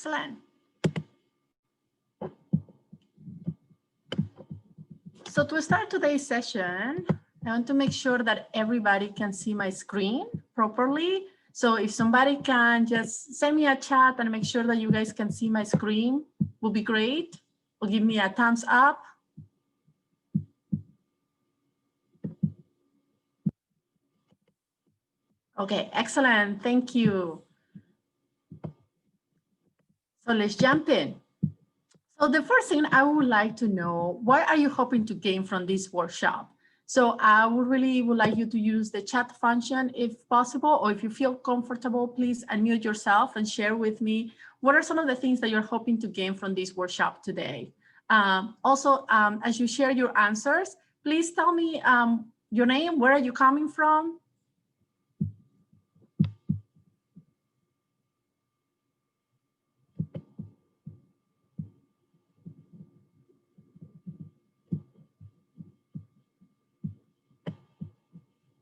Excellent. So to start today's session, I want to make sure that everybody can see my screen properly. So if somebody can just send me a chat and make sure that you guys can see my screen, will be great. Or give me a thumbs up. Okay, excellent. Thank you. So let's jump in. So the first thing I would like to know, what are you hoping to gain from this workshop? So I would like you to use the chat function if possible, or if you feel comfortable, please unmute yourself and share with me what are some of the things that you're hoping to gain from this workshop today. Also, as you share your answers, please tell me your name, where are you coming from?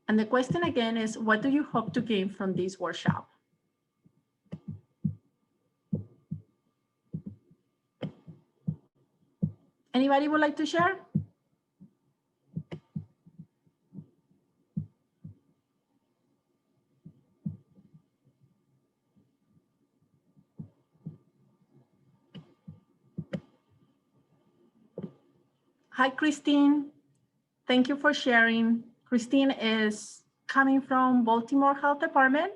And the question again is, what do you hope to gain from this workshop? Anybody would like to share? Hi, Christine. Thank you for sharing. Christine is coming from Baltimore Health Department.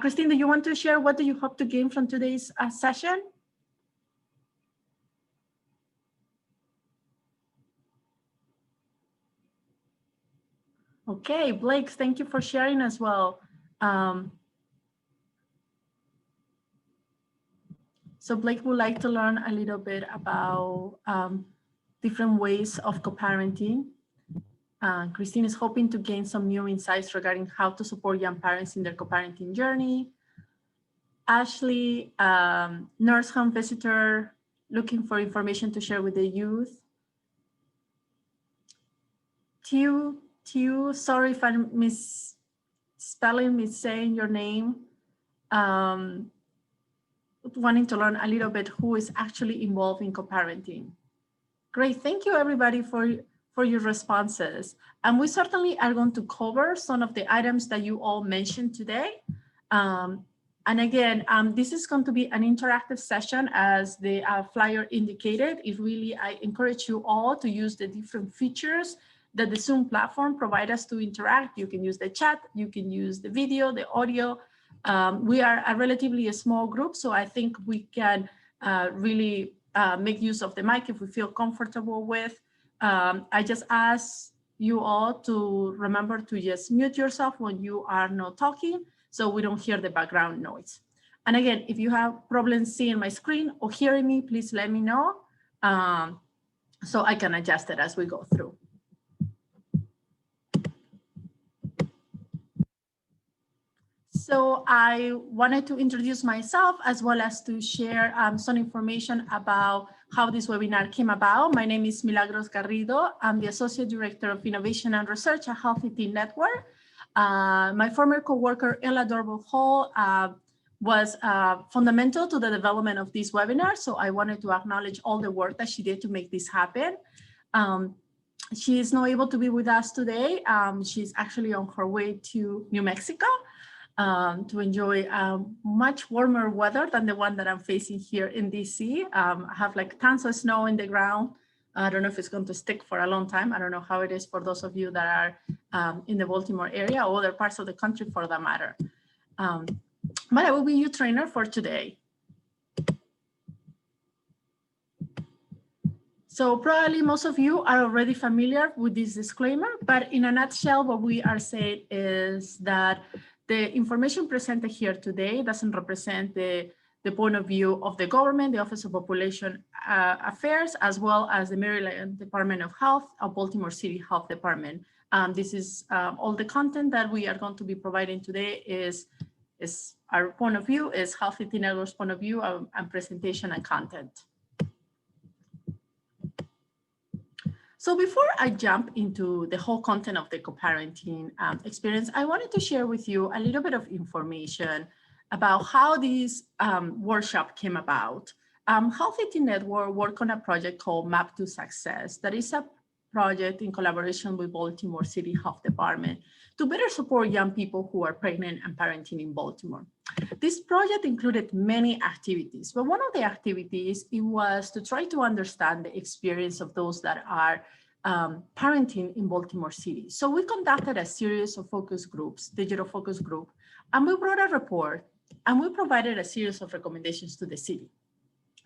Christine, do you want to share what do you hope to gain from today's session? Okay, Blake, thank you for sharing as well. So Blake would like to learn a little bit about different ways of co-parenting. Christine is hoping to gain some new insights regarding how to support young parents in their co-parenting journey. Ashley, nurse home visitor, looking for information to share with the youth. Tew, sorry if I'm missaying your name. Wanting to learn a little bit who is actually involved in co-parenting. Great, thank you everybody for your responses. And we certainly are going to cover some of the items that you all mentioned today. And again, this is going to be an interactive session as the flyer indicated. I encourage you all to use the different features that the Zoom platform provides us to interact. You can use the chat, you can use the video, the audio. We are a relatively small group, so I think we can really make use of the mic if we feel comfortable with. I just ask you all to remember to just mute yourself when you are not talking so we don't hear the background noise. And again, if you have problems seeing my screen or hearing me, please let me know so I can adjust it as we go through. So I wanted to introduce myself as well as to share some information about how this webinar came about. My name is Milagros Garrido. I'm the Associate Director of Innovation and Research at Healthy Teen Network. My former coworker, Ella Dorval Hall, was fundamental to the development of this webinar. So I wanted to acknowledge all the work that she did to make this happen. She is not able to be with us today. She's actually on her way to New Mexico. To enjoy much warmer weather than the one that I'm facing here in DC. I have like tons of snow in the ground. I don't know if it's going to stick for a long time. I don't know how it is for those of you that are in the Baltimore area or other parts of the country for that matter. But I will be your trainer for today. So probably most of you are already familiar with this disclaimer, but in a nutshell, what we are saying is that the information presented here today doesn't represent the point of view of the government, the Office of Population Affairs, as well as the Maryland Department of Health or Baltimore City Health Department. This is all the content that we are going to be providing today is our point of view, is Healthy Teen Network's point of view and presentation and content. So before I jump into the whole content of the co-parenting experience, I wanted to share with you a little bit of information about how this workshop came about. Healthy Teen Network worked on a project called Map to Success. That is a project in collaboration with Baltimore City Health Department to better support young people who are pregnant and parenting in Baltimore. This project included many activities, but one of the activities, it was to try to understand the experience of those that are parenting in Baltimore City. So we conducted a series of focus groups, digital focus group, and we brought a report and we provided a series of recommendations to the city.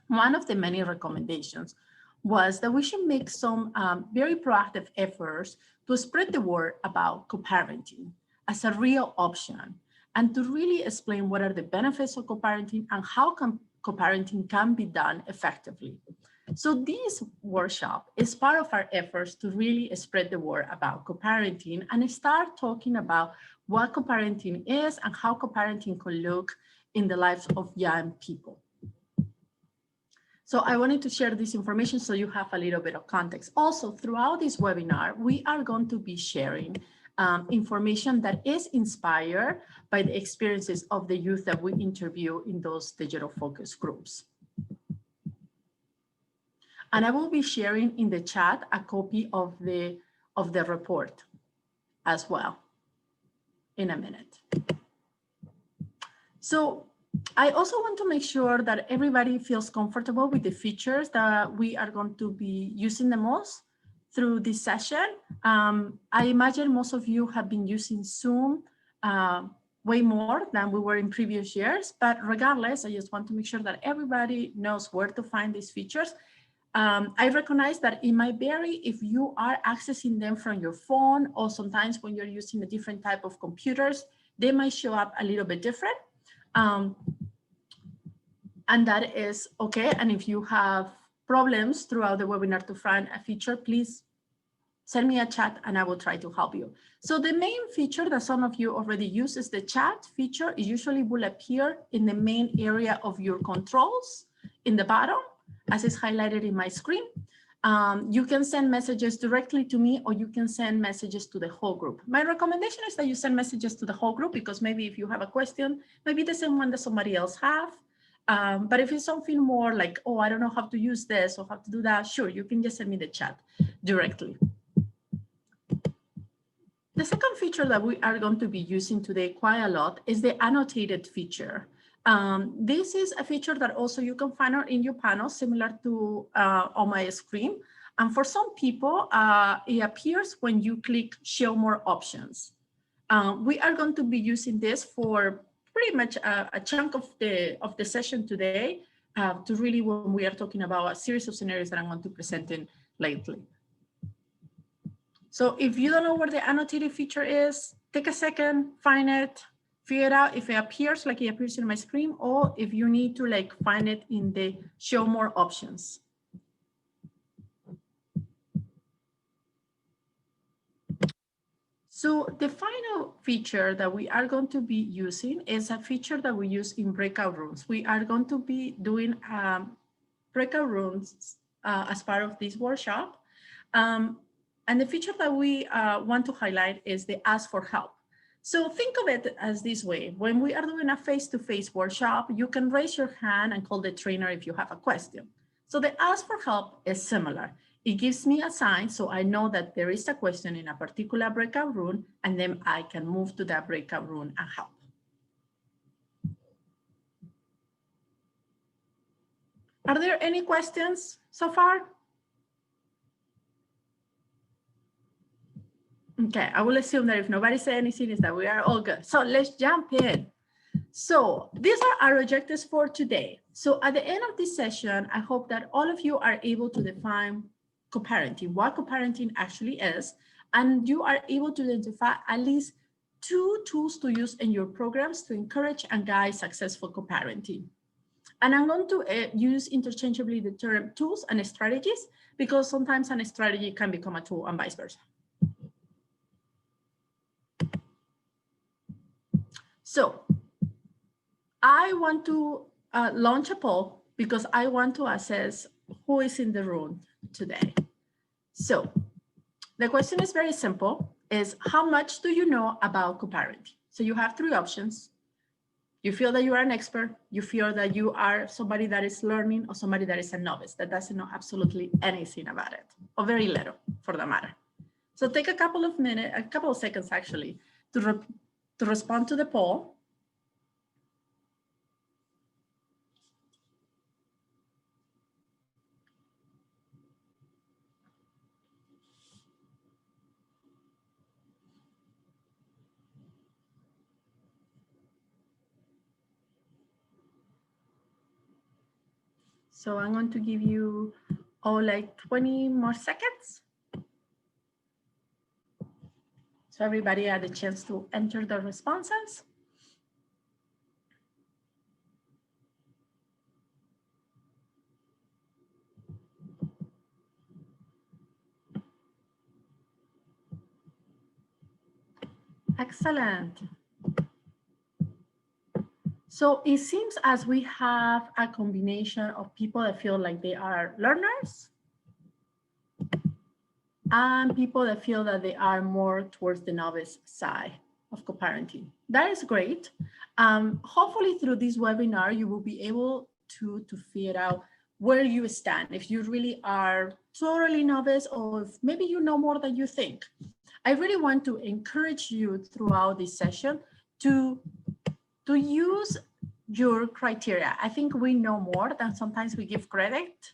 One of the many recommendations was that we should make some very proactive efforts to spread the word about co-parenting as a real option and to really explain what are the benefits of co-parenting and how co-parenting can be done effectively. So this workshop is part of our efforts to really spread the word about co-parenting and start talking about what co-parenting is and how co-parenting can look in the lives of young people. So I wanted to share this information so you have a little bit of context. Also, throughout this webinar, we are going to be sharing information that is inspired by the experiences of the youth that we interview in those digital focus groups. And I will be sharing in the chat a copy of the report as well in a minute. So I also want to make sure that everybody feels comfortable with the features that we are going to be using the most through this session. I imagine most of you have been using Zoom way more than we were in previous years, but regardless, I just want to make sure that everybody knows where to find these features. I recognize that it might vary if you are accessing them from your phone, or sometimes when you're using a different type of computers, they might show up a little bit different. And that is okay. And if you have problems throughout the webinar to find a feature, please send me a chat and I will try to help you. So the main feature that some of you already use is the chat feature. It usually will appear in the main area of your controls in the bottom, as is highlighted in my screen. You can send messages directly to me, or you can send messages to the whole group. My recommendation is that you send messages to the whole group, because maybe if you have a question, maybe the same one that somebody else have. But if it's something more like, oh, I don't know how to use this or how to do that, sure, you can just send me the chat directly. The second feature that we are going to be using today quite a lot is the annotated feature. This is a feature that also you can find in your panel, similar to on my screen. And for some people, it appears when you click show more options. We are going to be using this for pretty much a chunk of the session today, to really, when we are talking about a series of scenarios that I'm going to present in lately. So if you don't know where the annotated feature is, take a second, find it, figure it out if it appears like it appears in my screen, or if you need to like find it in the show more options. So the final feature that we are going to be using is a feature that we use in breakout rooms. We are going to be doing breakout rooms as part of this workshop. And the feature that we want to highlight is the ask for help. So think of it as this way. When we are doing a face-to-face workshop, you can raise your hand and call the trainer if you have a question. So the ask for help is similar. It gives me a sign so I know that there is a question in a particular breakout room, and then I can move to that breakout room and help. Are there any questions so far? Okay, I will assume that if nobody said anything, is that we are all good. So let's jump in. So these are our objectives for today. So at the end of this session, I hope that all of you are able to define co-parenting, what co-parenting actually is, and you are able to identify at least 2 tools to use in your programs to encourage and guide successful co-parenting. And I'm going to use interchangeably the term tools and strategies, because sometimes a strategy can become a tool and vice versa. So I want to launch a poll because I want to assess who is in the room today. So the question is very simple, is how much do you know about co-parenting? So you have 3 options. You feel that you are an expert. You feel that you are somebody that is learning or somebody that is a novice that doesn't know absolutely anything about it, or very little for the matter. So take a couple of seconds actually to respond to the poll. So I'm going to give you like 20 more seconds. So everybody had a chance to enter the responses. Excellent. So it seems as we have a combination of people that feel like they are learners and people that feel that they are more towards the novice side of co-parenting. That is great. Hopefully through this webinar, you will be able to figure out where you stand, if you really are totally novice or if maybe you know more than you think. I really want to encourage you throughout this session to use your criteria. I think we know more than sometimes we give credit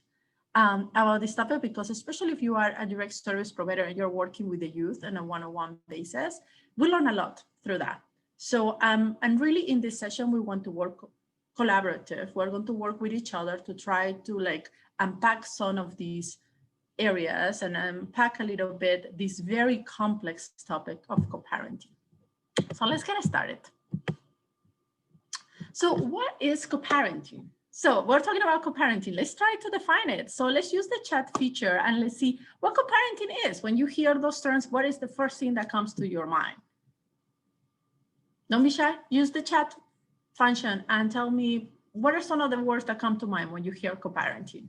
about this topic, because especially if you are a direct service provider and you're working with the youth on a one-on-one basis, we learn a lot through that. So, and really in this session, we want to work collaborative. We're going to work with each other to try to like unpack some of these areas and unpack a little bit this very complex topic of co-parenting. So let's get started. So what is co-parenting? So we're talking about co-parenting. Let's try to define it. So let's use the chat feature and let's see what co-parenting is. When you hear those terms, what is the first thing that comes to your mind? Don't be shy. Use the chat function and tell me what are some of the words that come to mind when you hear co-parenting.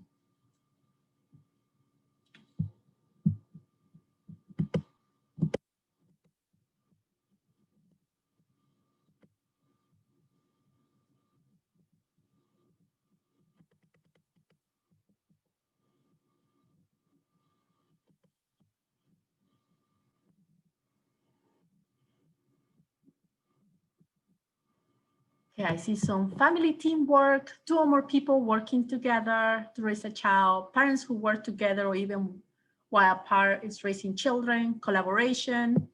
Okay, I see some family teamwork, two or more people working together to raise a child, parents who work together or even while apart is raising children, collaboration,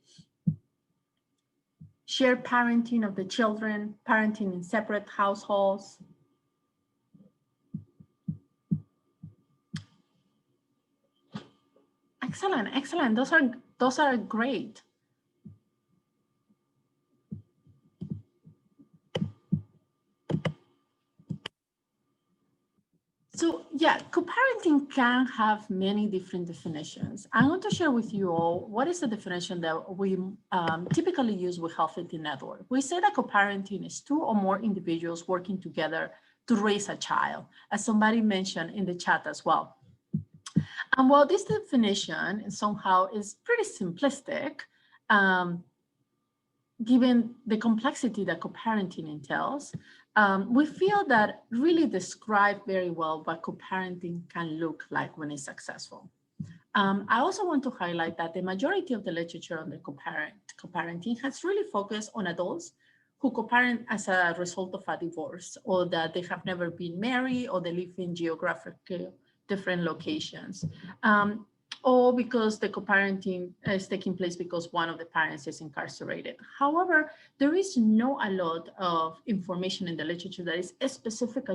shared parenting of the children, parenting in separate households. Excellent, excellent. Those are great. So yeah, co-parenting can have many different definitions. I'm going to share with you all what is the definition that we typically use with Health Thinking Network. We say that co-parenting is two or more individuals working together to raise a child, as somebody mentioned in the chat as well. And while this definition somehow is pretty simplistic, given the complexity that co-parenting entails, we feel that really describe very well what co-parenting can look like when it's successful. I also want to highlight that the majority of the literature on the co-parenting has really focused on adults who co-parent as a result of a divorce, or that they have never been married, or they live in geographically different locations. Or because the co-parenting is taking place because one of the parents is incarcerated. However, there is not a lot of information in the literature that is specific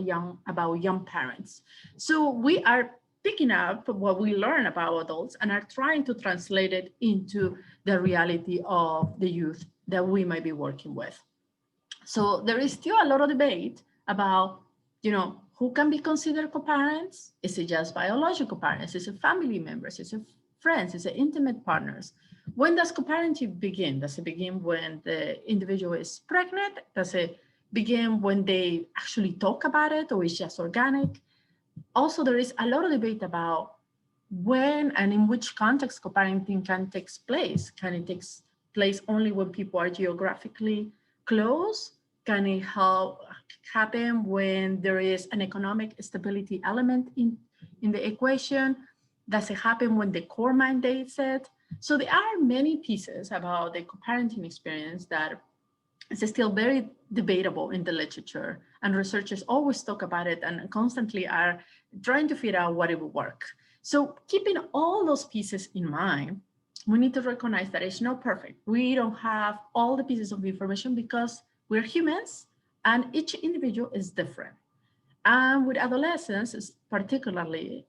about young parents. So we are picking up what we learn about adults and are trying to translate it into the reality of the youth that we might be working with. So there is still a lot of debate about, who can be considered co-parents? Is it just biological parents? Is it family members? Is it friends? Is it intimate partners? When does co-parenting begin? Does it begin when the individual is pregnant? Does it begin when they actually talk about it, or is just organic? Also, there is a lot of debate about when and in which context co-parenting can take place. Can it take place only when people are geographically close? Can it help happen when there is an economic stability element in the equation? Does it happen when the core mandates it? So there are many pieces about the co-parenting experience that is still very debatable in the literature, and researchers always talk about it and constantly are trying to figure out what it will work. So keeping all those pieces in mind, we need to recognize that it's not perfect. We don't have all the pieces of information because we're humans and each individual is different. And with adolescents, particularly,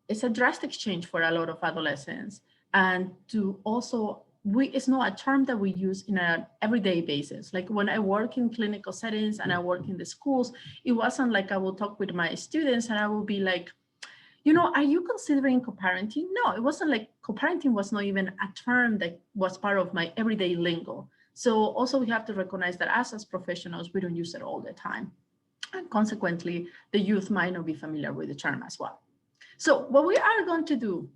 it's a drastic change for a lot of adolescents. And to also, it's not a term that we use in an everyday basis. Like when I work in clinical settings and I work in the schools, it wasn't like I will talk with my students and I will be like, are you considering co-parenting? No, it wasn't like co-parenting was not even a term that was part of my everyday lingo. So also we have to recognize that as professionals, we don't use it all the time. And consequently, the youth might not be familiar with the term as well. So what we are going to do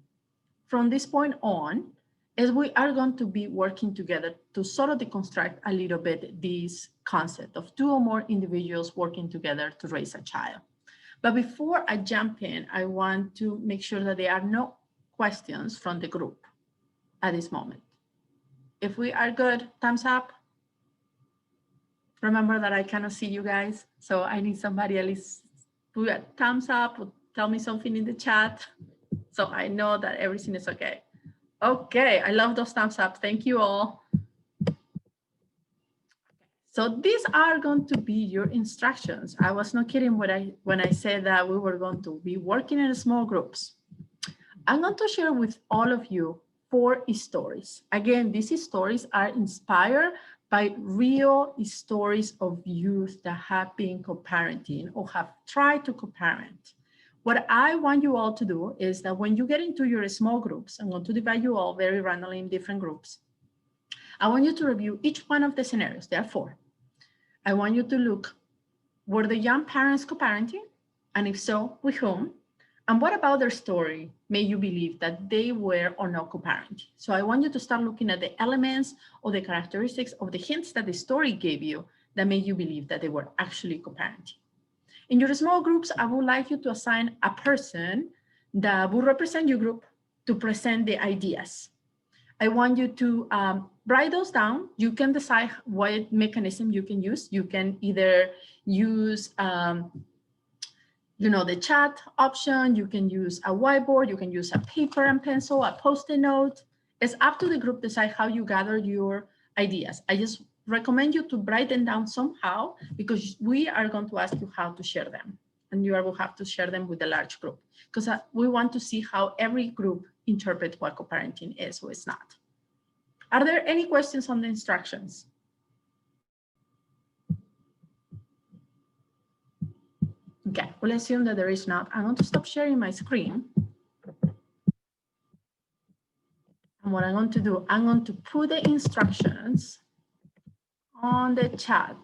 from this point on is we are going to be working together to sort of deconstruct a little bit this concept of two or more individuals working together to raise a child. But before I jump in, I want to make sure that there are no questions from the group at this moment. If we are good, thumbs up. Remember that I cannot see you guys, so I need somebody at least put a thumbs up or tell me something in the chat so I know that everything is okay. Okay, I love those thumbs up. Thank you all. So these are going to be your instructions. I was not kidding when I said that we were going to be working in small groups. I'm going to share with all of you 4 stories. Again, these stories are inspired by real stories of youth that have been co-parenting or have tried to co-parent. What I want you all to do is that when you get into your small groups, I'm going to divide you all very randomly in different groups. I want you to review each one of the scenarios. There are 4. I want you to look, were the young parents co-parenting? And if so, with whom? And what about their story made you believe that they were or not co-parenting? So I want you to start looking at the elements or the characteristics of the hints that the story gave you that made you believe that they were actually co-parenting. In your small groups, I would like you to assign a person that will represent your group to present the ideas. I want you to write those down. You can decide what mechanism you can use. You can either use the chat option, you can use a whiteboard, you can use a paper and pencil, a post-it note. It's up to the group to decide how you gather your ideas. I just recommend you to write them down somehow because we are going to ask you how to share them. And you will have to share them with a large group because we want to see how every group interprets what co-parenting is or is not. Are there any questions on the instructions? Okay, we'll assume that there is not. I'm going to stop sharing my screen. And what I'm going to do, I'm going to put the instructions on the chat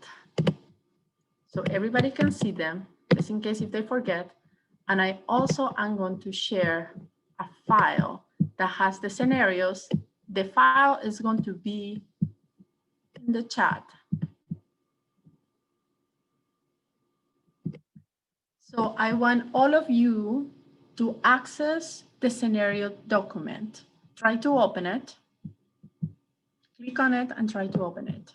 so everybody can see them, just in case if they forget. And I also am going to share a file that has the scenarios. The file is going to be in the chat. So I want all of you to access the scenario document. Try to open it. Click on it and try to open it.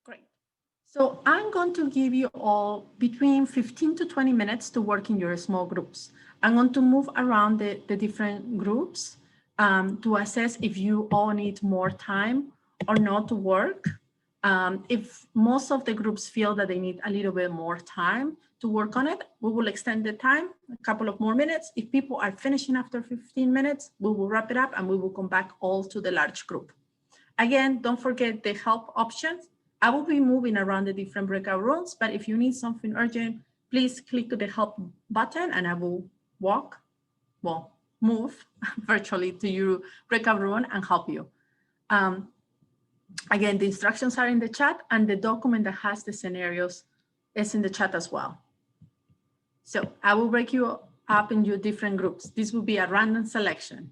Great. So I'm going to give you all between 15 to 20 minutes to work in your small groups. I'm going to move around the different groups to assess if you all need more time or not to work. If most of the groups feel that they need a little bit more time to work on it, we will extend the time a couple of more minutes. If people are finishing after 15 minutes, we will wrap it up and we will come back all to the large group. Again, don't forget the help options. I will be moving around the different breakout rooms, but if you need something urgent, please click the help button and I will move virtually to your breakout room and help you. Again, the instructions are in the chat and the document that has the scenarios is in the chat as well. So I will break you up in your different groups. This will be a random selection.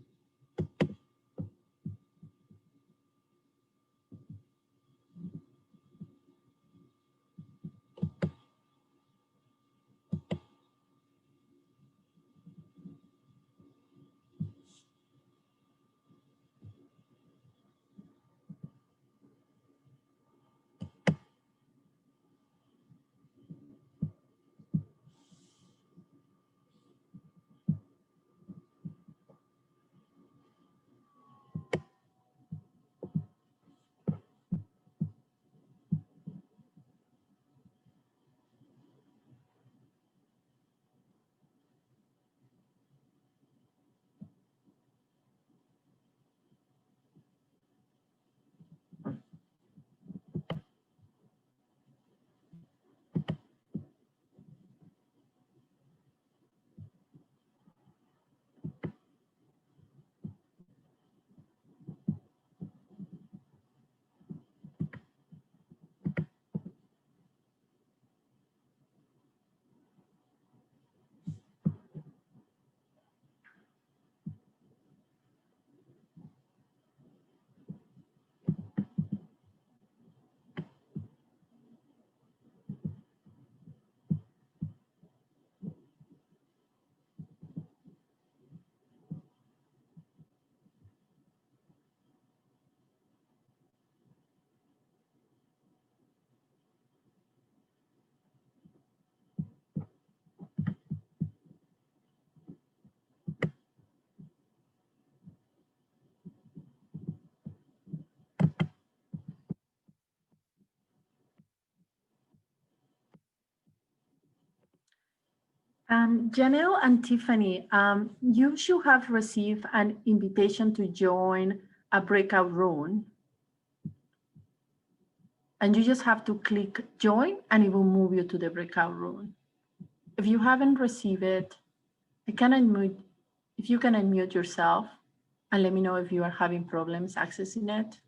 Janelle and Tiffany, you should have received an invitation to join a breakout room. And you just have to click join and it will move you to the breakout room. If you haven't received it, if you can unmute yourself and let me know if you are having problems accessing it.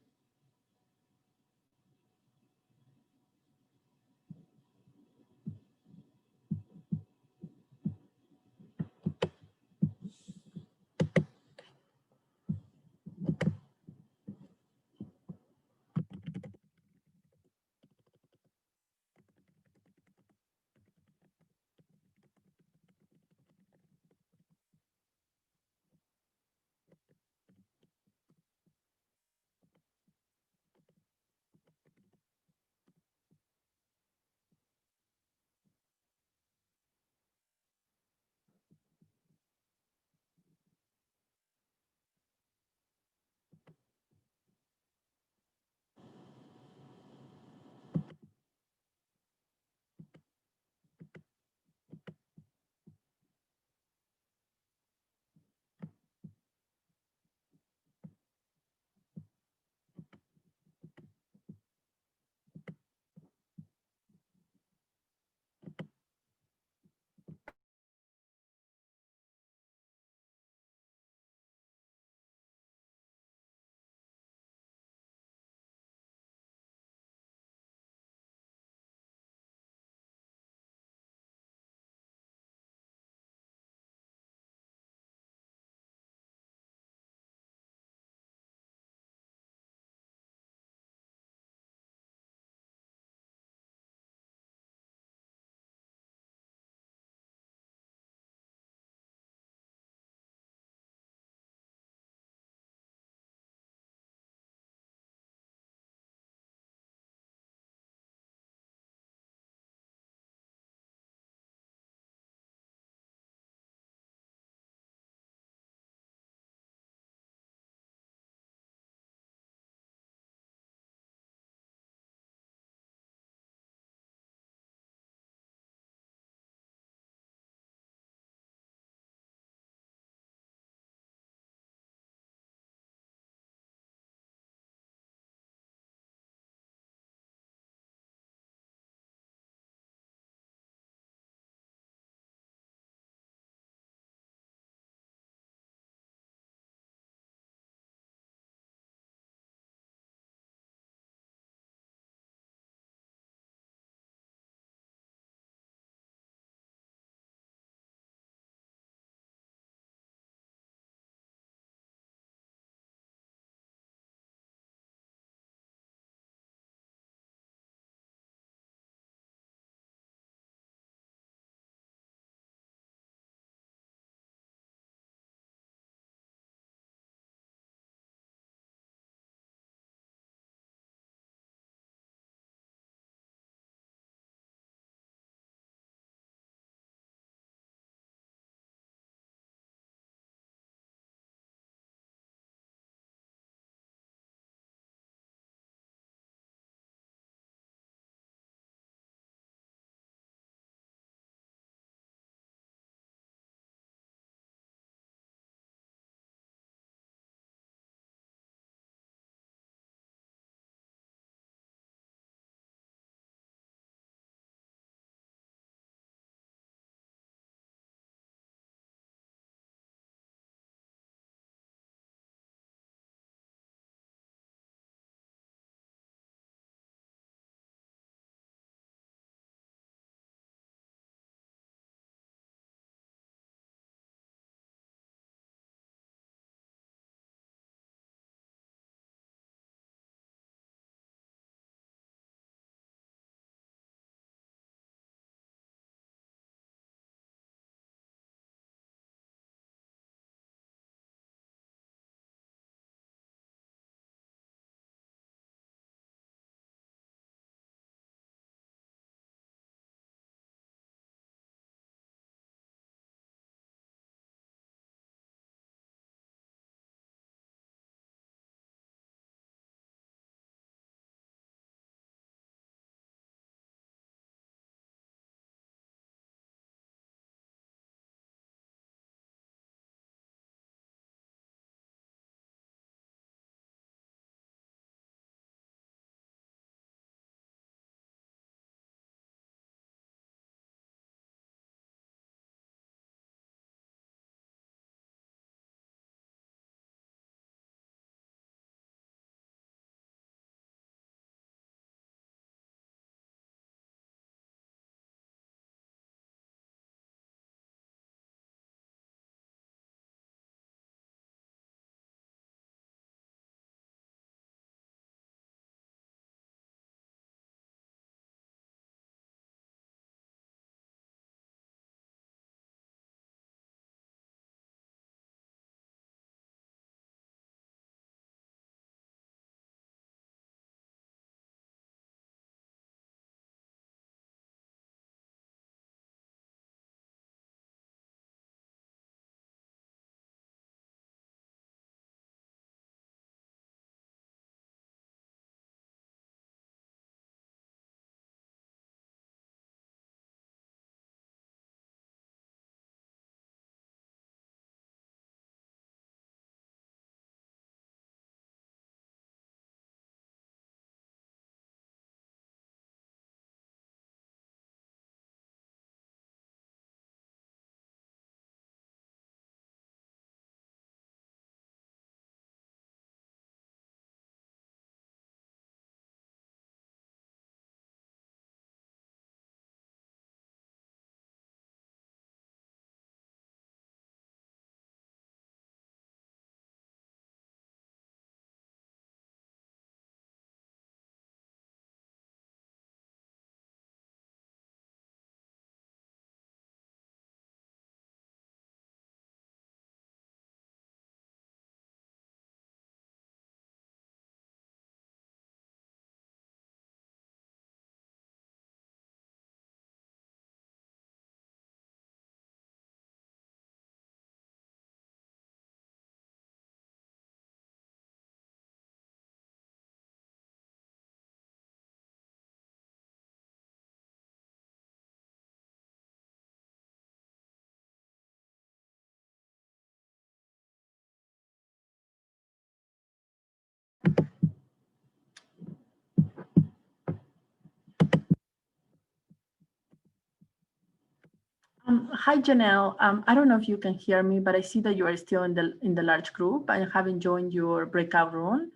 Hi, Janelle. I don't know if you can hear me, but I see that you are still in the large group. I haven't joined your breakout room.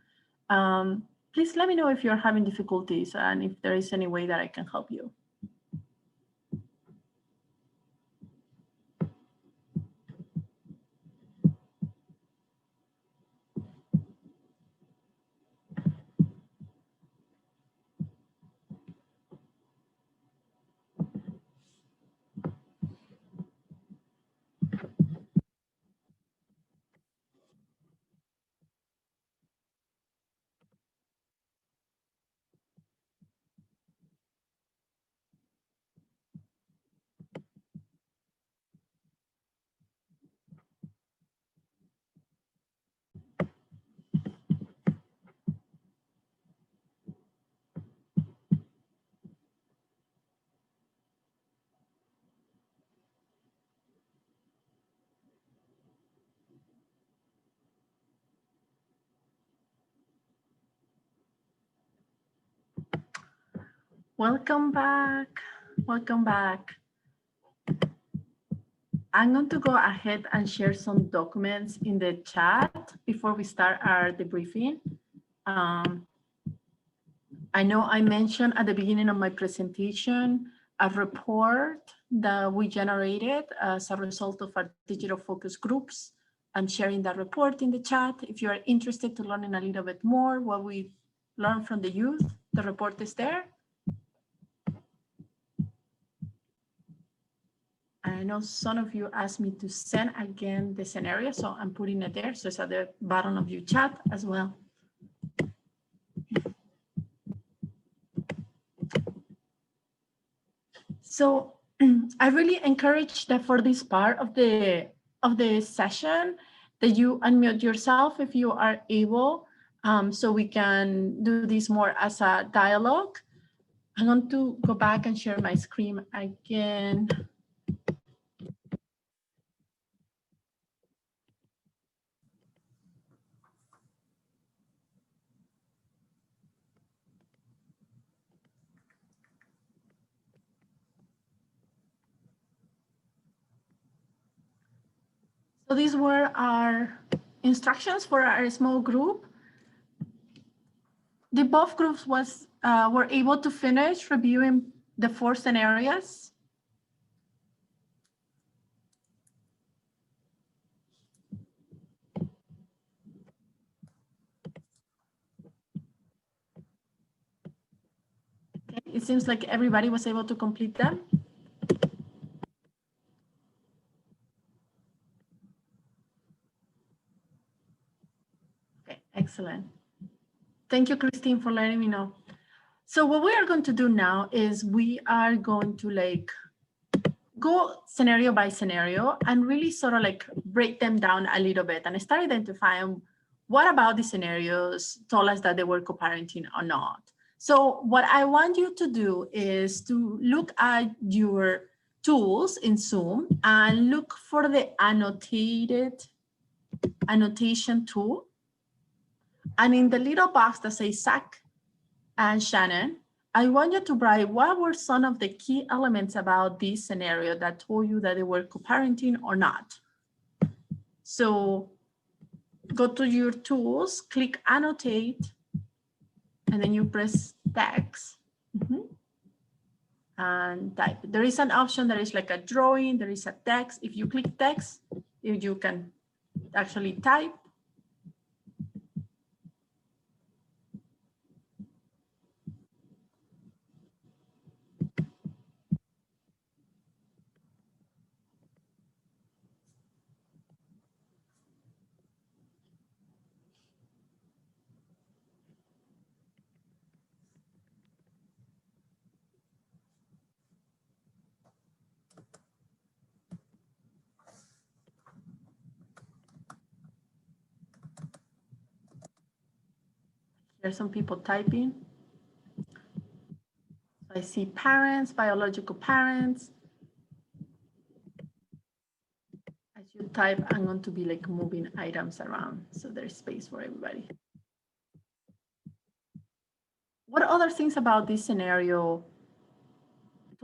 Please let me know if you're having difficulties and if there is any way that I can help you. Welcome back. Welcome back. I'm going to go ahead and share some documents in the chat before we start our debriefing. I know I mentioned at the beginning of my presentation a report that we generated as a result of our digital focus groups. I'm sharing that report in the chat. If you are interested to learning a little bit more what we learned from the youth, the report is there. I know some of you asked me to send again the scenario, so I'm putting it there. So it's at the bottom of your chat as well. So I really encourage that for this part of the session that you unmute yourself if you are able, so we can do this more as a dialogue. I'm going to go back and share my screen again. So these were our instructions for our small group. The both groups were able to finish reviewing the 4 scenarios. Okay. It seems like everybody was able to complete them. Okay, excellent. Thank you, Christine, for letting me know. So what we are going to do now is we are going to go scenario by scenario and really sort of break them down a little bit and start identifying what about the scenarios told us that they were co-parenting or not. So what I want you to do is to look at your tools in Zoom and look for the annotation tool. And in the little box that says Zach and Shannon, I want you to write what were some of the key elements about this scenario that told you that they were co-parenting or not. So go to your tools, click annotate, and then you press text. And type. There is an option that is like a drawing, there is a text. If you click text, you can actually type. There's some people typing. I see parents, biological parents. As you type, I'm going to be moving items around so there's space for everybody. What other things about this scenario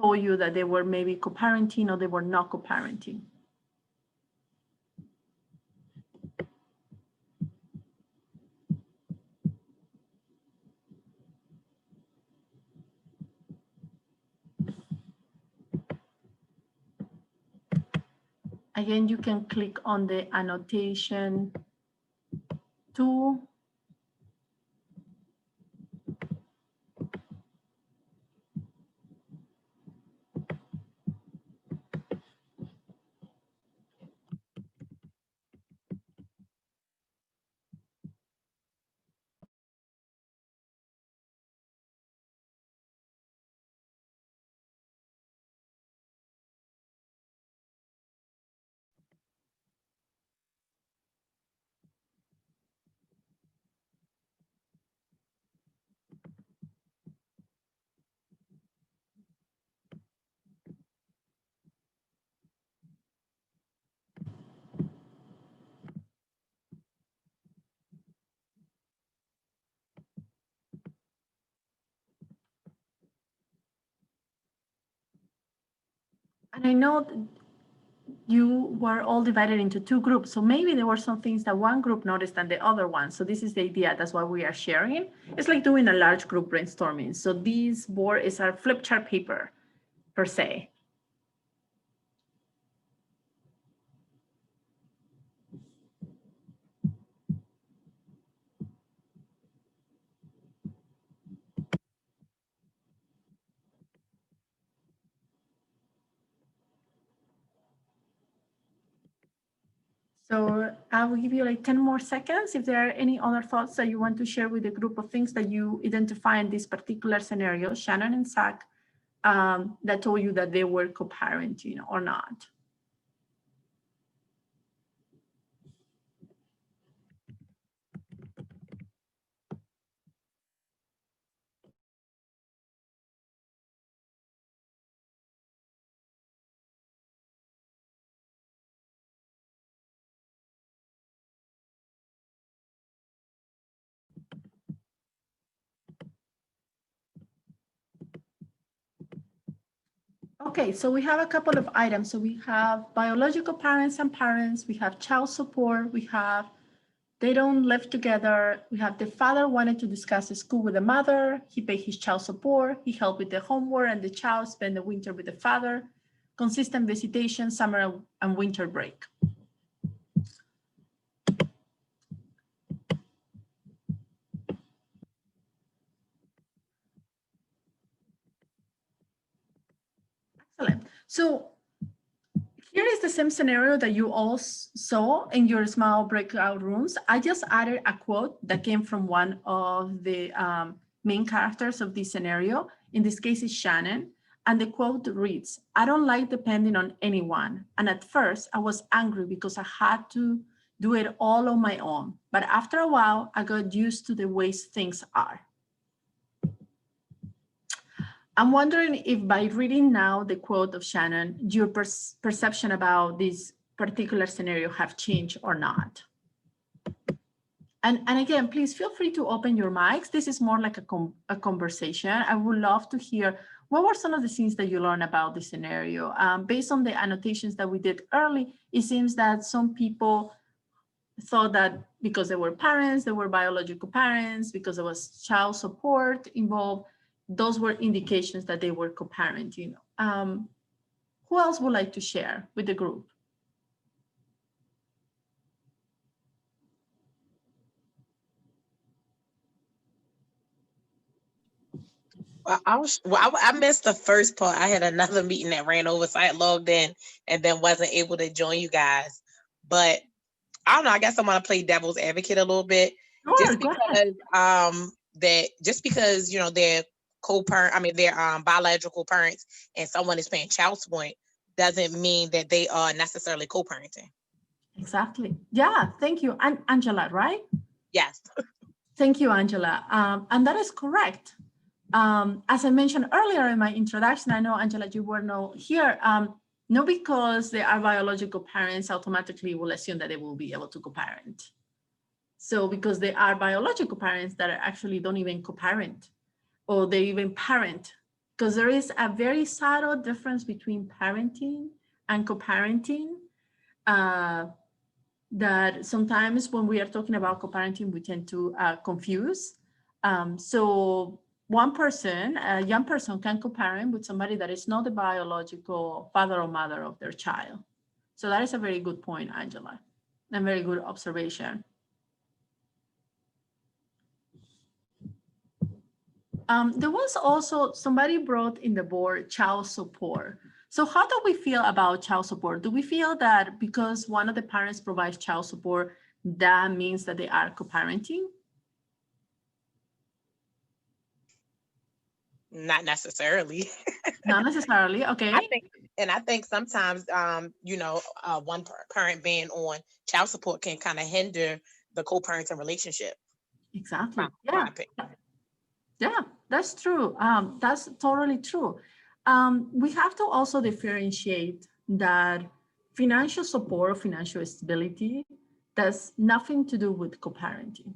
told you that they were maybe co-parenting or they were not co-parenting. Again, you can click on the annotation tool. And I know you were all divided into two groups. So maybe there were some things that one group noticed than the other one. So this is the idea. That's why we are sharing. It's like doing a large group brainstorming. So this board is a flip chart paper per se. So I will give you like 10 more seconds. If there are any other thoughts that you want to share with the group of things that you identify in this particular scenario, Shannon and Zach, that told you that they were co-parenting or not. Okay, so we have a couple of items. So we have biological parents and parents, we have child support, we have they don't live together, we have the father wanted to discuss the school with the mother, he paid his child support, he helped with the homework, and the child spent the winter with the father, consistent visitation, summer and winter break. Excellent. So here is the same scenario that you all saw in your small breakout rooms. I just added a quote that came from one of the main characters of this scenario. In this case, it's Shannon. And the quote reads, "I don't like depending on anyone. And at first, I was angry because I had to do it all on my own. But after a while, I got used to the ways things are." I'm wondering if by reading now the quote of Shannon, your perception about this particular scenario have changed or not. And again, please feel free to open your mics. This is more like a conversation. I would love to hear what were some of the things that you learned about this scenario. Based on the annotations that we did early, it seems that some people thought that because they were parents, they were biological parents, because there was child support involved, those were indications that they were co-parenting. Who else would like to share with the group? Well, I missed the first part. I had another meeting that ran over, so I had logged in and then wasn't able to join you guys. But I don't know. I guess I want to play devil's advocate a little bit, Sure, just because you know they're co-parent. I mean, they're biological parents, and someone is paying child support doesn't mean that they are necessarily co-parenting. Exactly. Yeah. Thank you, Angela. Right? Yes. Thank you, Angela. And that is correct. As I mentioned earlier in my introduction, I know, Angela, you were not here. Not because they are biological parents automatically will assume that they will be able to co-parent. So because they are biological parents that are actually don't even co-parent, or they even parent because there is a very subtle difference between parenting and co-parenting that sometimes when we are talking about co-parenting, we tend to confuse. So one person, a young person, can co-parent with somebody that is not the biological father or mother of their child. So that is a very good point, Angela, and very good observation. There was also, somebody brought in the board child support. So how do we feel about child support? Do we feel that because one of the parents provides child support, that means that they are co-parenting? Not necessarily. Not necessarily, okay. I think sometimes, one parent being on child support can kind of hinder the co-parenting relationship. Exactly, My yeah. Yeah, that's true. That's totally true. We have to also differentiate that financial support, financial stability, has nothing to do with co-parenting.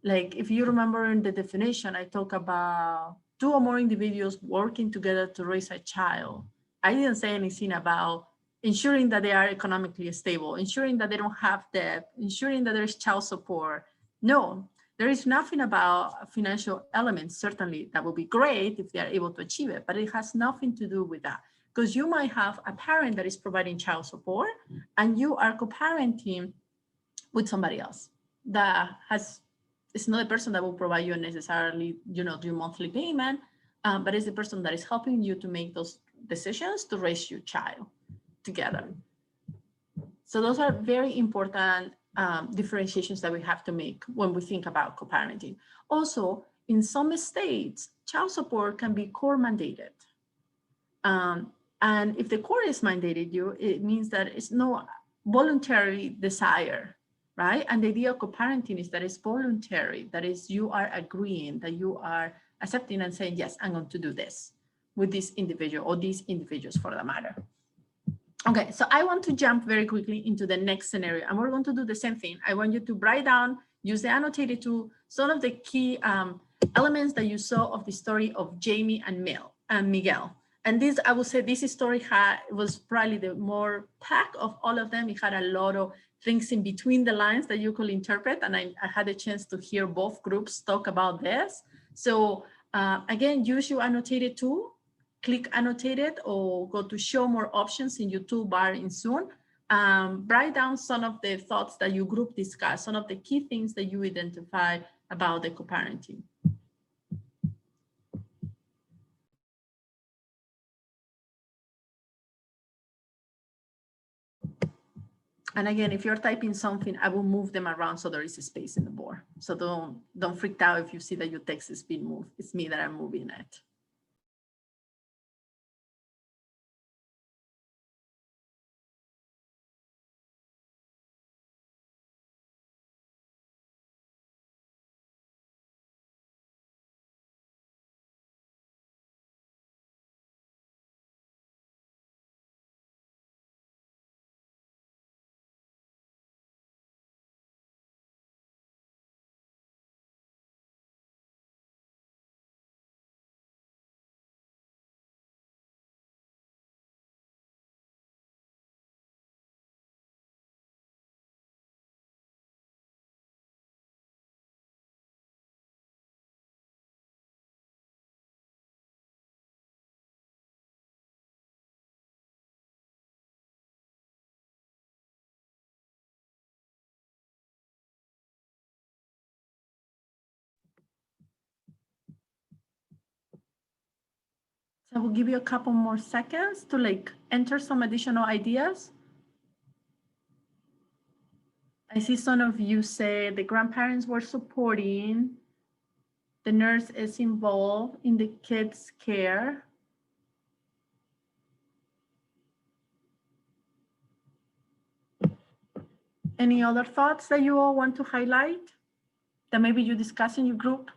Like if you remember in the definition, I talk about two or more individuals working together to raise a child. I didn't say anything about ensuring that they are economically stable, ensuring that they don't have debt, ensuring that there's child support. No, there is nothing about financial elements. Certainly that would be great if they are able to achieve it, but it has nothing to do with that. Because you might have a parent that is providing child support and you are co-parenting with somebody else that has, it's not a person that will provide you necessarily, your monthly payment, but it's the person that is helping you to make those decisions to raise your child together. So those are very important differentiations that we have to make when we think about co-parenting. Also, in some states, child support can be court mandated. And if the court is mandated you, it means that it's no voluntary desire, right? And the idea of co-parenting is that it's voluntary, that is you are agreeing, that you are accepting and saying, yes, I'm going to do this with this individual or these individuals for the matter. Okay, so I want to jump very quickly into the next scenario, and we're going to do the same thing. I want you to write down, use the annotated tool, some of the key elements that you saw of the story of Jamie and Miguel. And this, I would say this story was probably the more packed of all of them. It had a lot of things in between the lines that you could interpret. And I had a chance to hear both groups talk about this. So again, use your annotated tool. Click annotated or go to show more options in your toolbar in Zoom. Write down some of the thoughts that your group discussed, some of the key things that you identify about the co-parenting. And again, if you're typing something, I will move them around so there is a space in the board. So don't freak out if you see that your text is being moved. It's me that I'm moving it. So I will give you a couple more seconds to enter some additional ideas. I see some of you say the grandparents were supporting, the nurse is involved in the kids' care. Any other thoughts that you all want to highlight that maybe you discuss in your group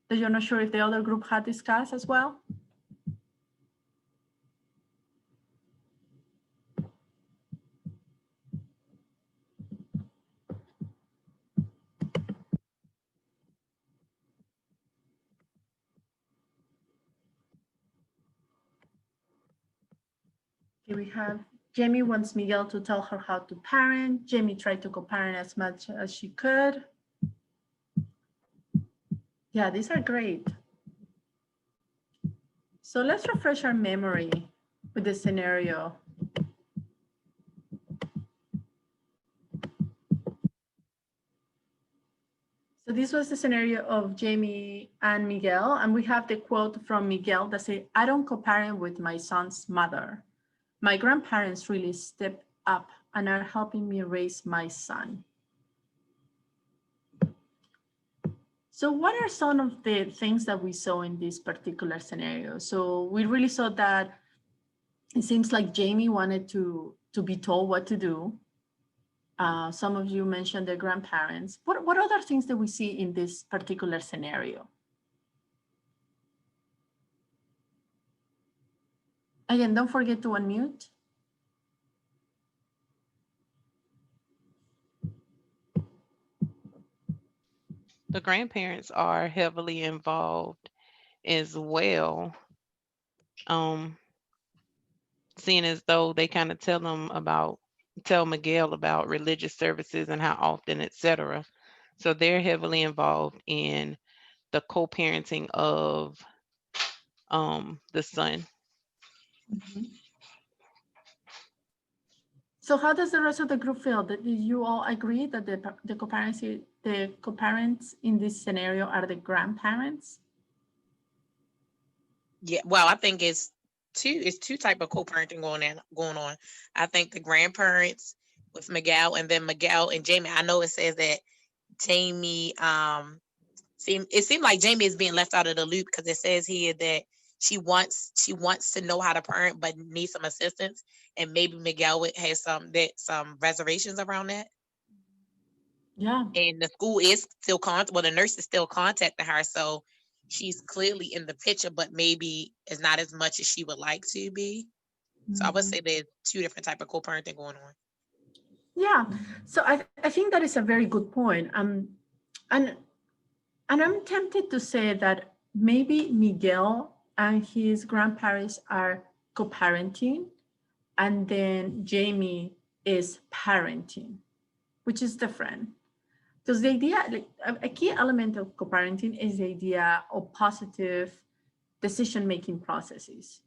that you're not sure if the other group had discussed as well? Okay, we have Jamie wants Miguel to tell her how to parent. Jamie tried to co-parent as much as she could. Yeah, these are great. So let's refresh our memory with the scenario. So this was the scenario of Jamie and Miguel, and we have the quote from Miguel that says, "I don't co-parent with my son's mother. My grandparents really stepped up and are helping me raise my son." So what are some of the things that we saw in this particular scenario? So we really saw that it seems like Jamie wanted to be told what to do. Some of you mentioned their grandparents. What other things do we see in this particular scenario? Again, don't forget to unmute. The grandparents are heavily involved as well. Seeing as though they kind of tell Miguel about religious services and how often, etc. So they're heavily involved in the co-parenting of the son. So how does the rest of the group feel? Do you all agree that the co-parents in this scenario are the grandparents? Yeah, well, I think it's two type of co-parenting going on. I think the grandparents with Miguel, and then Miguel and Jamie. I know it says that Jamie seemed like Jamie is being left out of the loop, because it says here that she wants to know how to parent but needs some assistance, and maybe Miguel has some reservations around that. Yeah. And the school is still the nurse is still contacting her, so she's clearly in the picture, but maybe it's not as much as she would like to be. So I would say there's two different type of co-parenting going on. Yeah. So I think that is a very good point. And I'm tempted to say that maybe Miguel and his grandparents are co-parenting, and then Jamie is parenting, which is different. Because the idea, like a key element of co-parenting is the idea of positive decision-making processes,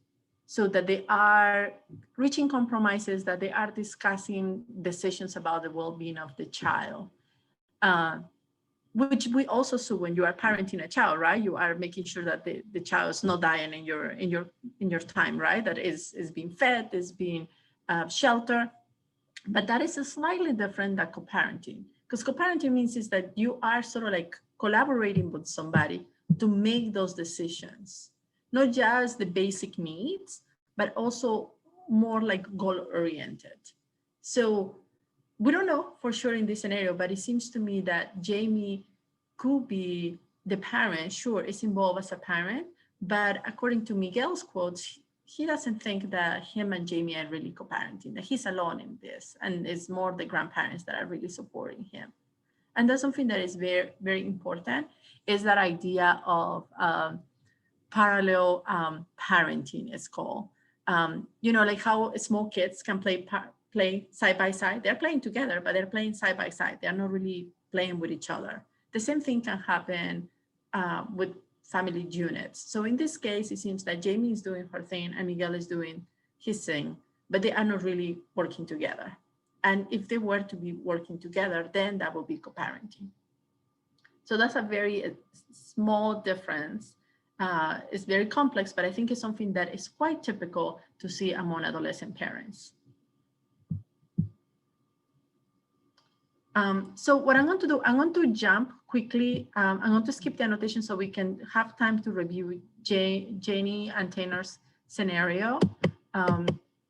so that they are reaching compromises, that they are discussing decisions about the well-being of the child, which we also see when you are parenting a child, right? You are making sure that the child is not dying in your time, right? That is being fed, is being sheltered. But that is a slightly different than co-parenting, because co-parenting means is that you are sort of like collaborating with somebody to make those decisions, not just the basic needs, but also more like goal oriented. So we don't know for sure in this scenario, but it seems to me that Jamie could be the parent, sure, is involved as a parent, but according to Miguel's quotes, he doesn't think that him and Jamie are really co-parenting, that he's alone in this, and it's more the grandparents that are really supporting him. And that's something that is very, very important, is that idea of parallel parenting, it's called. Like how small kids can play side by side. They're playing together, but they're playing side by side. They're not really playing with each other. The same thing can happen with family units. So in this case, it seems that Jamie is doing her thing and Miguel is doing his thing, but they are not really working together. And if they were to be working together, then that would be co-parenting. So that's a very small difference. It's very complex, but I think it's something that is quite typical to see among adolescent parents. So what I'm going to do, I'm going to jump quickly. I'm going to skip the annotation so we can have time to review Janie and Tanor's scenario,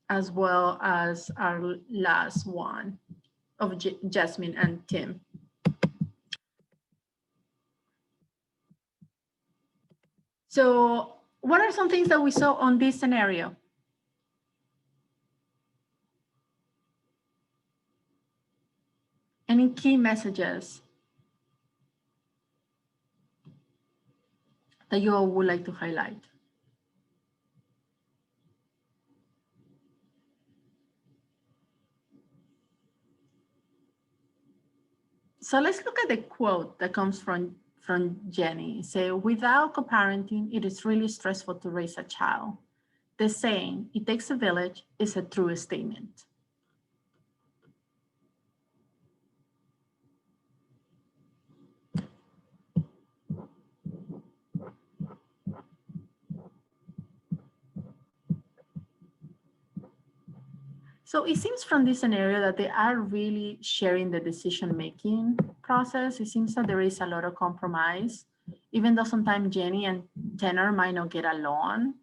as well as our last one of Jasmine and Tim. So what are some things that we saw on this scenario? Any key messages that you all would like to highlight? So let's look at the quote that comes from Jenny. Say, without co-parenting, it is really stressful to raise a child. The saying, it takes a village, is a true statement. So it seems from this scenario that they are really sharing the decision-making process. It seems that there is a lot of compromise. Even though sometimes Jenny and Tanner might not get along,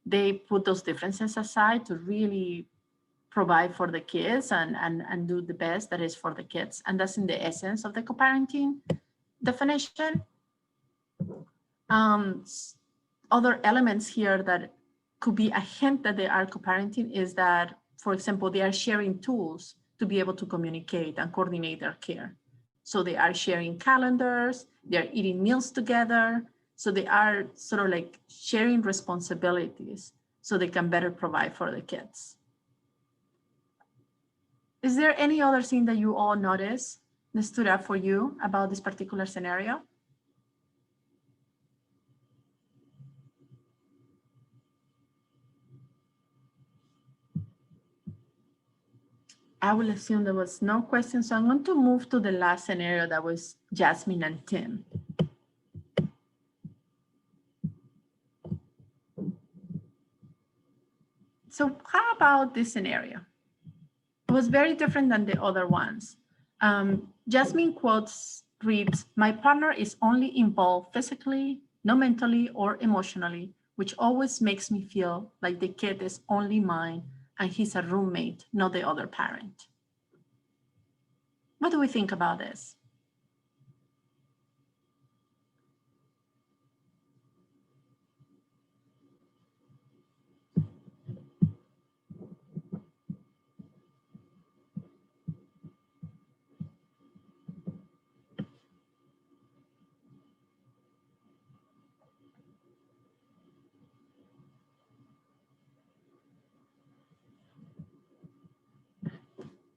they put those differences aside to really provide for the kids and do the best that is for the kids. And that's in the essence of the co-parenting definition. Other elements here that could be a hint that they are co-parenting is that, for example, they are sharing tools to be able to communicate and coordinate their care. So they are sharing calendars, they're eating meals together. So they are sort of like sharing responsibilities so they can better provide for the kids. Is there any other thing that you all noticed that stood out for you about this particular scenario? I will assume there was no question. So I'm going to move to the last scenario that was Jasmine and Tim. So how about this scenario? It was very different than the other ones. Jasmine quotes reads, my partner is only involved physically, not mentally or emotionally, which always makes me feel like the kid is only mine and he's a roommate, not the other parent. What do we think about this?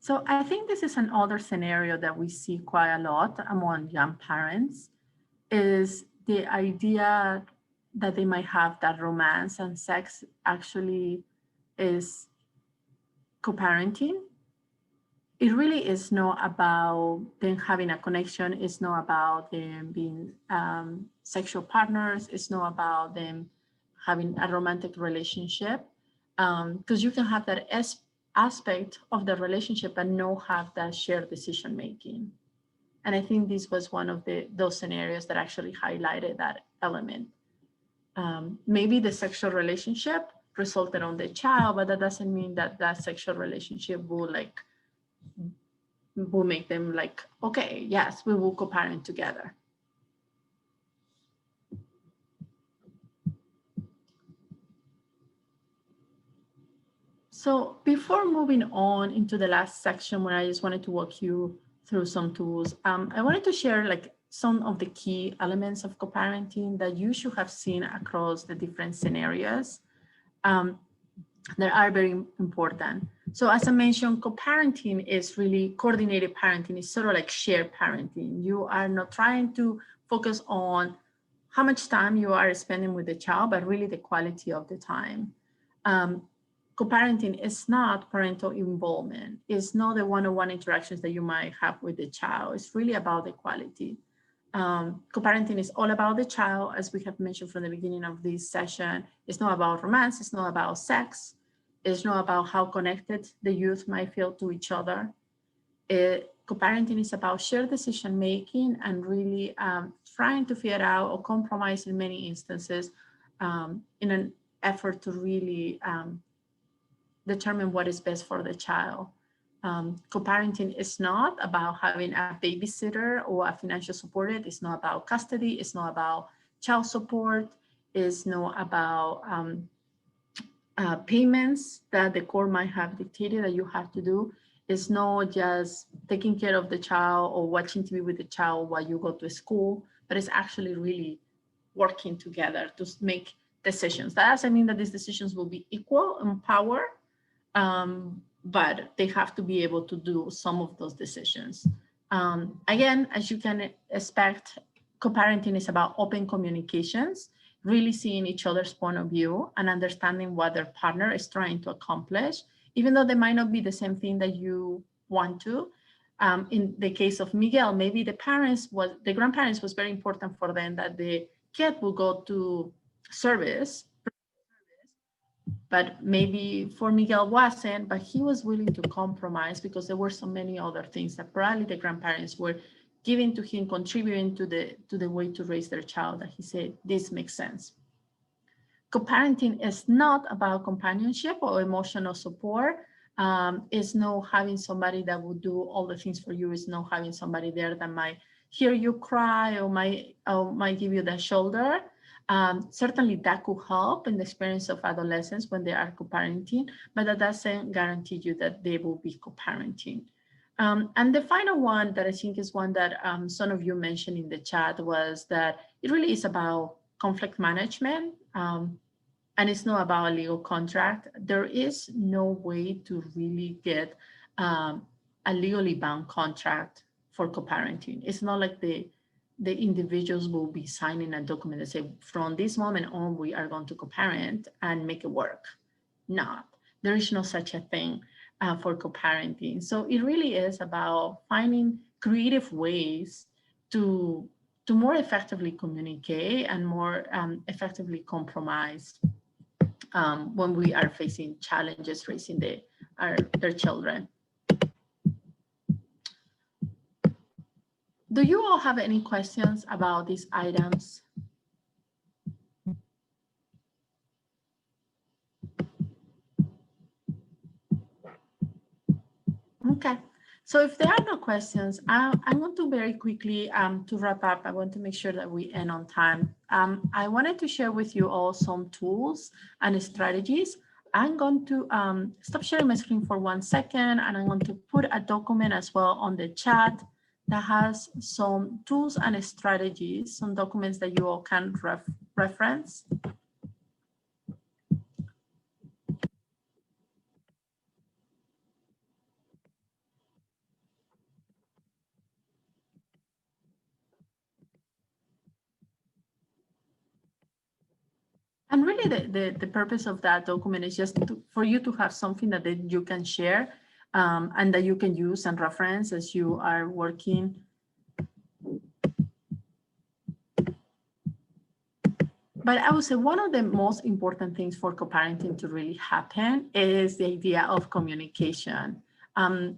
So I think this is an older scenario that we see quite a lot among young parents, is the idea that they might have that romance and sex actually is co-parenting. It really is not about them having a connection. It's not about them being sexual partners. It's not about them having a romantic relationship, because you can have that aspect of the relationship and not have that shared decision making. And I think this was one of those scenarios that actually highlighted that element. Maybe the sexual relationship resulted on the child, but that doesn't mean that that sexual relationship will make them like, okay, yes, we will co-parent together. So before moving on into the last section where I just wanted to walk you through some tools, I wanted to share like some of the key elements of co-parenting that you should have seen across the different scenarios that are very important. So as I mentioned, co-parenting is really coordinated parenting. It's sort of like shared parenting. You are not trying to focus on how much time you are spending with the child, but really the quality of the time. Co-parenting is not parental involvement. It's not the one-on-one interactions that you might have with the child. It's really about the quality. Co-parenting is all about the child, as we have mentioned from the beginning of this session. It's not about romance. It's not about sex. It's not about how connected the youth might feel to each other. Co-parenting is about shared decision-making and really trying to figure out or compromise in many instances in an effort to really determine what is best for the child. Co-parenting is not about having a babysitter or a financial support. It's not about custody. It's not about child support. It's not about payments that the court might have dictated that you have to do. It's not just taking care of the child or watching TV with the child while you go to school, but it's actually really working together to make decisions. That doesn't mean that these decisions will be equal in power, but they have to be able to do some of those decisions. Again, as you can expect, co-parenting is about open communications, really seeing each other's point of view and understanding what their partner is trying to accomplish, even though they might not be the same thing that you want to. In the case of Miguel, maybe the grandparents was very important for them that the kid will go to service, but maybe for Miguel wasn't, but he was willing to compromise because there were so many other things that probably the grandparents were giving to him, contributing to the way to raise their child, that he said, this makes sense. Co-parenting is not about companionship or emotional support. It's not having somebody that will do all the things for you. It's not having somebody there that might hear you cry or might give you the shoulder. Certainly that could help in the experience of adolescents when they are co-parenting, but that doesn't guarantee you that they will be co-parenting. And the final one that I think is one that some of you mentioned in the chat was that it really is about conflict management. And it's not about a legal contract. There is no way to really get a legally bound contract for co-parenting. It's not like the individuals will be signing a document that say, from this moment on, we are going to co-parent and make it work. Not. There is no such a thing for co-parenting. So it really is about finding creative ways to more effectively communicate and more effectively compromise when we are facing challenges raising their children. Do you all have any questions about these items? Okay, so if there are no questions, I want to very quickly to wrap up. I want to make sure that we end on time. I wanted to share with you all some tools and strategies. I'm going to stop sharing my screen for 1 second, and I'm going to put a document as well on the chat that has some tools and strategies, some documents that you all can reference. And really the purpose of that document is just for you to have something that you can share and that you can use and reference as you are working. But I would say one of the most important things for co-parenting to really happen is the idea of communication.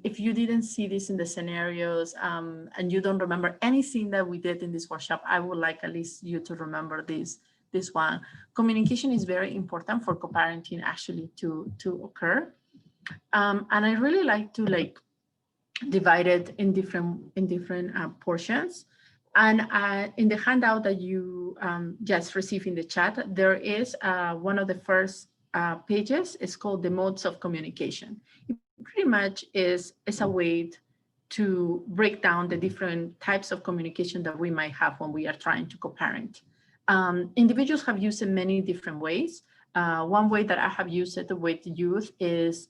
If you didn't see this in the scenarios and you don't remember anything that we did in this workshop, I would like at least you to remember this one. Communication is very important for co-parenting actually to occur. And I really like to divide it in different portions. And in the handout that you just received in the chat, there is one of the first pages. It's called the modes of communication. It pretty much is a way to break down the different types of communication that we might have when we are trying to co-parent. Individuals have used it many different ways. One way that I have used it with youth is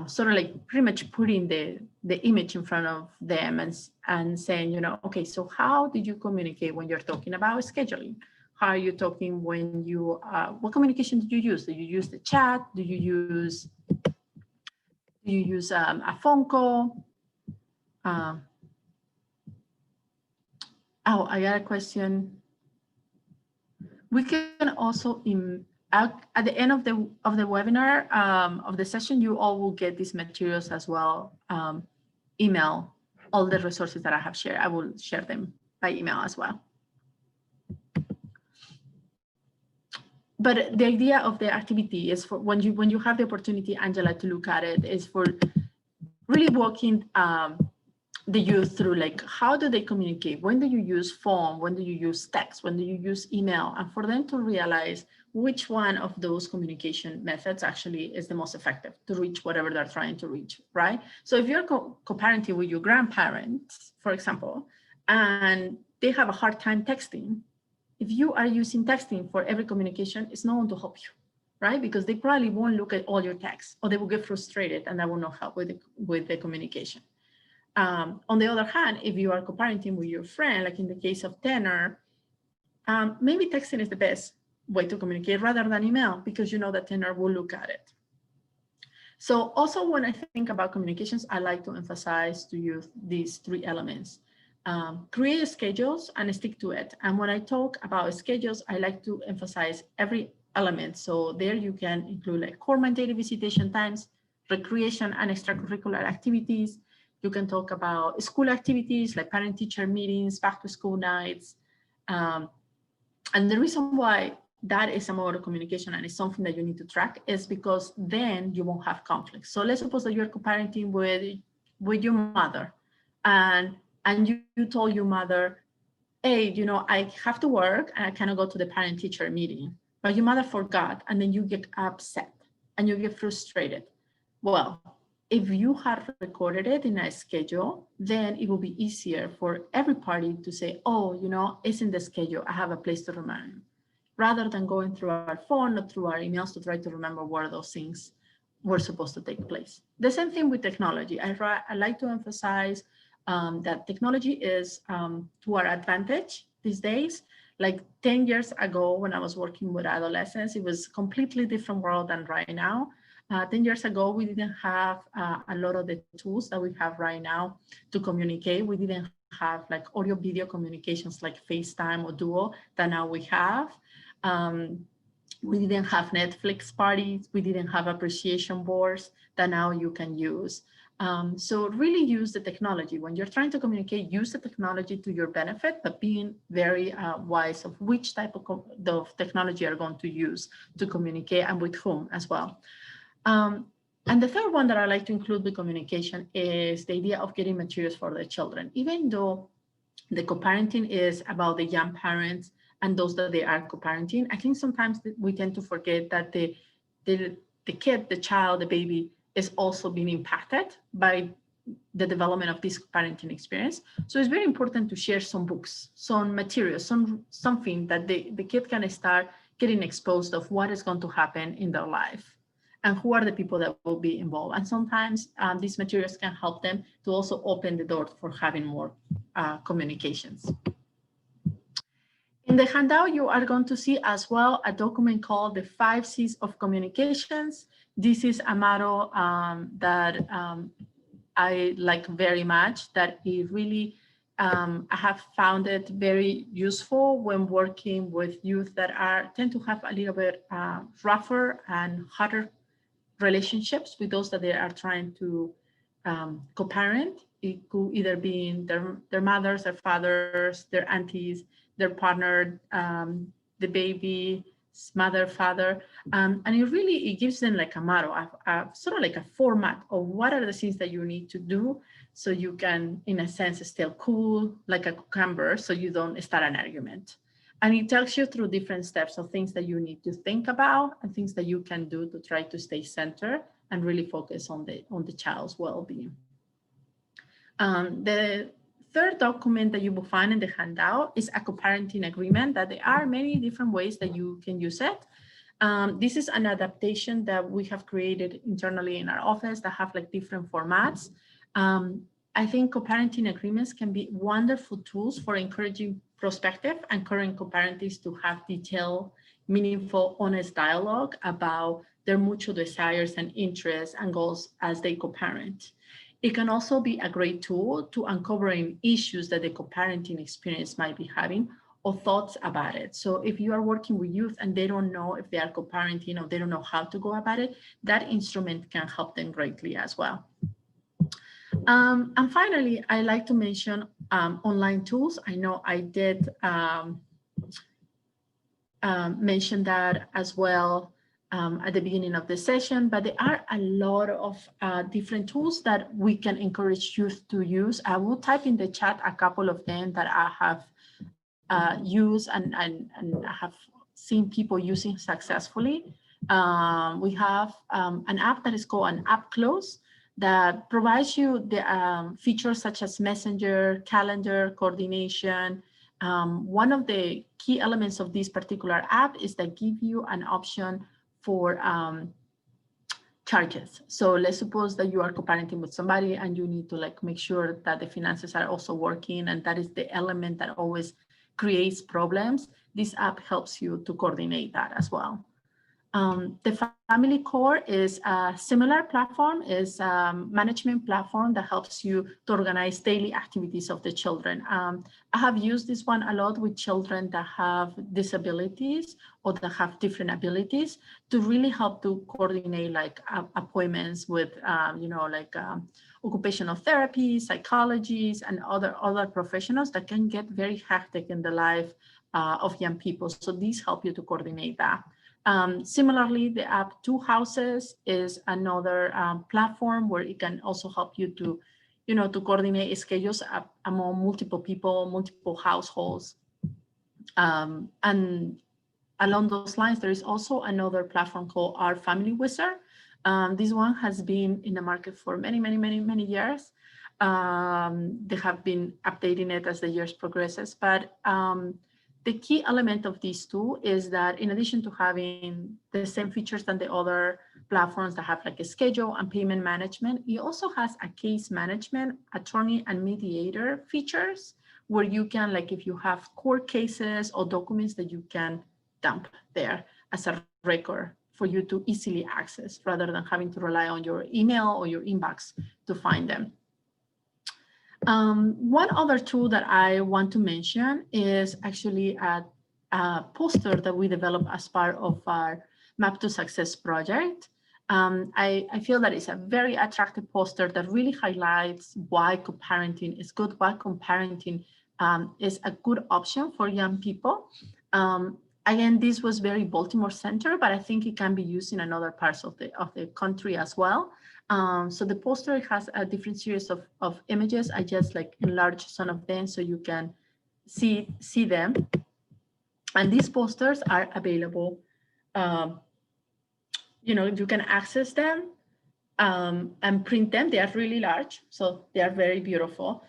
sort of like pretty much putting the image in front of them and saying, you know, okay, so how did you communicate when you're talking about scheduling? How are you talking when you, what communication did you use? Did you use the chat? Do you use a phone call? Oh, I got a question. We can also, at the end of the webinar, of the session, you all will get these materials as well. Email all the resources that I have shared. I will share them by email as well. But the idea of the activity is for when you have the opportunity, Angela, to look at it, is for really walking the youth through, like, how do they communicate? When do you use phone? When do you use text? When do you use email? And for them to realize which one of those communication methods actually is the most effective to reach whatever they're trying to reach, right? So if you're co-parenting with your grandparents, for example, and they have a hard time texting, if you are using texting for every communication, it's not going to help you, right? Because they probably won't look at all your texts, or they will get frustrated, and that will not help with the communication. On the other hand, if you are co-parenting with your friend, like in the case of Tanner, maybe texting is the best way to communicate rather than email, because you know that Tanner will look at it. So also when I think about communications, I like to emphasize to you these three elements. Create schedules and stick to it. And when I talk about schedules, I like to emphasize every element. So there you can include like core mandated visitation times, recreation and extracurricular activities. You can talk about school activities like parent-teacher meetings, back to school nights. And the reason why that is a mode of communication and it's something that you need to track is because then you won't have conflict. So let's suppose that you're co-parenting with your mother, and you told your mother, hey, you know, I have to work and I cannot go to the parent-teacher meeting, but your mother forgot, and then you get upset and you get frustrated. Well, if you had recorded it in a schedule, then it will be easier for every party to say, oh, you know, it's in the schedule, I have a place to remember, rather than going through our phone or through our emails to try to remember where those things were supposed to take place. The same thing with technology. I like to emphasize that technology is to our advantage these days. Like 10 years ago, when I was working with adolescents, it was a completely different world than right now. 10 years ago, we didn't have a lot of the tools that we have right now to communicate. We didn't have like audio video communications like FaceTime or Duo that now we have. We didn't have Netflix parties. We didn't have appreciation boards that now you can use. So really use the technology. When you're trying to communicate, use the technology to your benefit, but being very wise of which type of technology you're going to use to communicate and with whom as well. And the third one that I like to include with communication is the idea of getting materials for the children. Even though the co-parenting is about the young parents and those that they are co-parenting, I think sometimes we tend to forget that the kid, the child, the baby is also being impacted by the development of this parenting experience. So it's very important to share some books, some materials, something that the kid can start getting exposed of what is going to happen in their life and who are the people that will be involved. And sometimes these materials can help them to also open the door for having more communications. In the handout, you are going to see as well a document called the 5 C's of Communications. This is a motto that I like very much, that it really, I have found it very useful when working with youth that tend to have a little bit rougher and harder relationships with those that they are trying to co-parent. It could either be their mothers, their fathers, their aunties, their partner, the baby's mother, father, and it gives them like a motto, sort of like a format of what are the things that you need to do so you can, in a sense, still cool like a cucumber so you don't start an argument. And it tells you through different steps of things that you need to think about and things that you can do to try to stay centered and really focus on the child's well-being. The third document that you will find in the handout is a co-parenting agreement, that there are many different ways that you can use it. This is an adaptation that we have created internally in our office that have like different formats. I think co-parenting agreements can be wonderful tools for encouraging prospective and current co-parents to have detailed, meaningful, honest dialogue about their mutual desires and interests and goals as they co-parent. It can also be a great tool to uncovering issues that the co-parenting experience might be having or thoughts about it. So if you are working with youth and they don't know if they are co-parenting or they don't know how to go about it, that instrument can help them greatly as well. And finally, I like to mention online tools. I know I did mention that as well at the beginning of the session, but there are a lot of different tools that we can encourage youth to use. I will type in the chat a couple of them that I have used and have seen people using successfully. We have an app that is called an App Close that provides you the features such as messenger, calendar, coordination. One of the key elements of this particular app is that give you an option for charges. So let's suppose that you are co-parenting with somebody and you need to like make sure that the finances are also working, and that is the element that always creates problems. This app helps you to coordinate that as well. The Family Core is a similar platform, is a management platform that helps you to organize daily activities of the children. I have used this one a lot with children that have disabilities or that have different abilities to really help to coordinate like appointments with, occupational therapy, psychologists, and other professionals that can get very hectic in the life of young people. So these help you to coordinate that. Similarly, the app Two Houses is another platform where it can also help you to, to coordinate schedules among multiple people, multiple households. And along those lines, there is also another platform called Our Family Wizard. This one has been in the market for many, many, many, many years. They have been updating it as the years progresses, but the key element of these two is that in addition to having the same features than the other platforms that have like a schedule and payment management, it also has a case management, attorney and mediator features where you can, like if you have court cases or documents that you can dump there as a record for you to easily access rather than having to rely on your email or your inbox to find them. One other tool that I want to mention is actually a poster that we developed as part of our Map to Success project. I feel that it's a very attractive poster that really highlights why co-parenting is good, why co-parenting is a good option for young people. Again, this was very Baltimore centered, but I think it can be used in other parts of the country as well. So the poster has a different series of images. I just like enlarged some of them so you can see them. And these posters are available. You can access them and print them. They are really large, so they are very beautiful.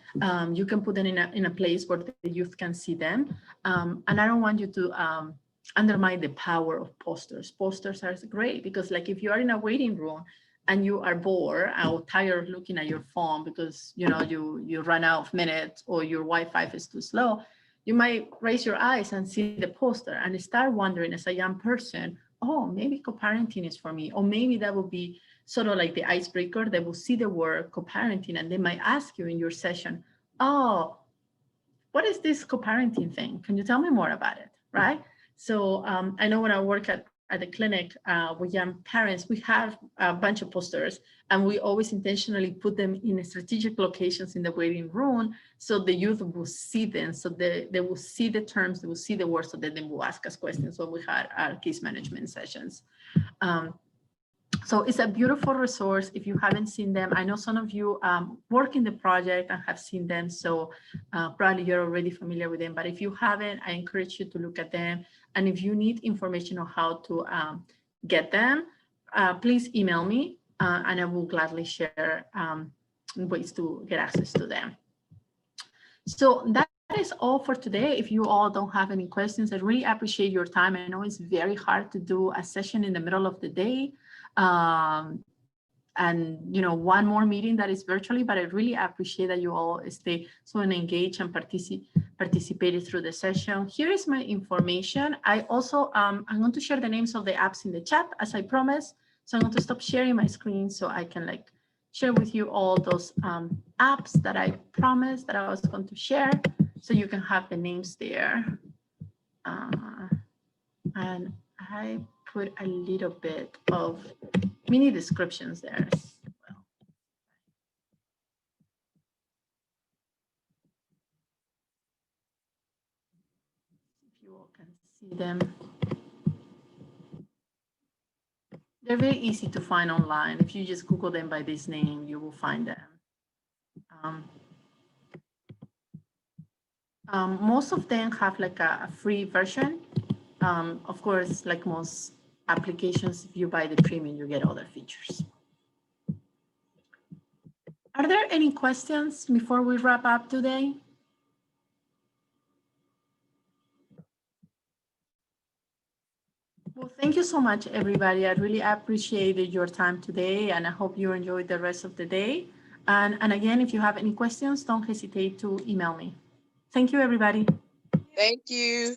You can put them in a place where the youth can see them. And I don't want you to undermine the power of posters. Posters are great because like if you are in a waiting room and you are bored or tired of looking at your phone because you run out of minutes or your Wi-Fi is too slow, you might raise your eyes and see the poster and start wondering as a young person, oh, maybe co-parenting is for me, or maybe that will be sort of like the icebreaker. They will see the word co-parenting and they might ask you in your session, oh, what is this co-parenting thing? Can you tell me more about it, right? So I know when I work at the clinic with young parents, we have a bunch of posters and we always intentionally put them in strategic locations in the waiting room so the youth will see them, so they will see the terms, they will see the words, so that they will ask us questions when we had our case management sessions. So it's a beautiful resource. If you haven't seen them, I know some of you work in the project and have seen them, so probably you're already familiar with them, but if you haven't, I encourage you to look at them. And if you need information on how to get them, please email me and I will gladly share ways to get access to them. So that is all for today. If you all don't have any questions, I really appreciate your time. I know it's very hard to do a session in the middle of the day. And one more meeting that is virtually, but I really appreciate that you all stay so engaged and participated through the session. Here is my information. I also, I'm going to share the names of the apps in the chat as I promised. So I'm going to stop sharing my screen so I can share with you all those apps that I promised that I was going to share, so you can have the names there. And I put a little bit of mini descriptions there as well. If you all can see them. They're very easy to find online. If you just Google them by this name, you will find them. Most of them have a free version. Of course, like most applications, if you buy the premium, you get other features. Are there any questions before we wrap up today? Well, thank you you so much, everybody. I really appreciated your time today, and I hope you enjoyed the rest of the day. And again, if you have any questions, don't hesitate to email me. Thank you, everybody. Thank you.